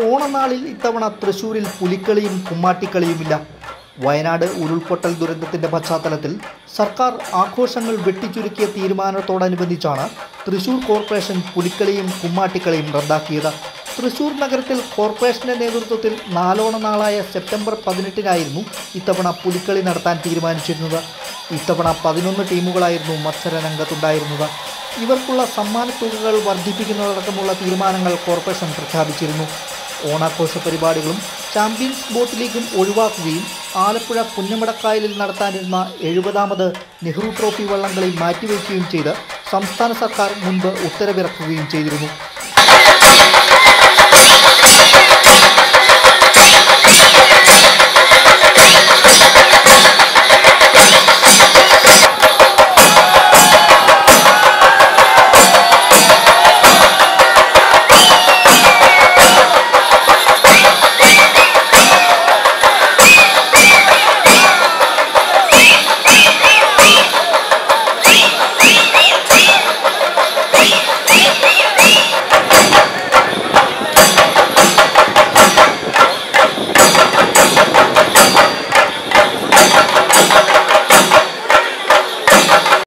ഓണനാളിൽ ഇത്തവണ തൃശ്ശൂരിൽ പുലിക്കളിയും കുമ്മാട്ടിക്കളിയുമില്ല. വയനാട് ഉരുൾപൊട്ടൽ ദുരന്തത്തിൻ്റെ പശ്ചാത്തലത്തിൽ സർക്കാർ ആഘോഷങ്ങൾ വെട്ടിച്ചുരുക്കിയ തീരുമാനത്തോടനുബന്ധിച്ചാണ് തൃശ്ശൂർ കോർപ്പറേഷൻ പുലിക്കളിയും കുമ്മാട്ടിക്കളിയും റദ്ദാക്കിയത്. തൃശ്ശൂർ നഗരത്തിൽ കോർപ്പറേഷൻ്റെ നേതൃത്വത്തിൽ നാലോണനാളായ സെപ്റ്റംബർ 18-നായിരുന്നു ഇത്തവണ പുലിക്കളി നടത്താൻ തീരുമാനിച്ചിരുന്നത്. ഇത്തവണ 11 ടീമുകളായിരുന്നു മത്സരരംഗത്തുണ്ടായിരുന്നത്. ഇവർക്കുള്ള സമ്മാനത്തുകകൾ വർദ്ധിപ്പിക്കുന്നതടക്കമുള്ള തീരുമാനങ്ങൾ കോർപ്പറേഷൻ പ്രഖ്യാപിച്ചിരുന്നു. ഓണാഘോഷ പരിപാടികളും ചാമ്പ്യൻസ് ബോട്ട് ലീഗും ഒഴിവാക്കുകയും ആലപ്പുഴ പുന്നമടക്കായലിൽ നടത്താനിരുന്ന 70ാമത് നെഹ്റു ട്രോഫി വള്ളംകളി മാറ്റിവെക്കുകയും ചെയ്ത് സംസ്ഥാന സർക്കാർ മുൻപ് ഉത്തരവിറക്കുകയും ചെയ്തിരുന്നു.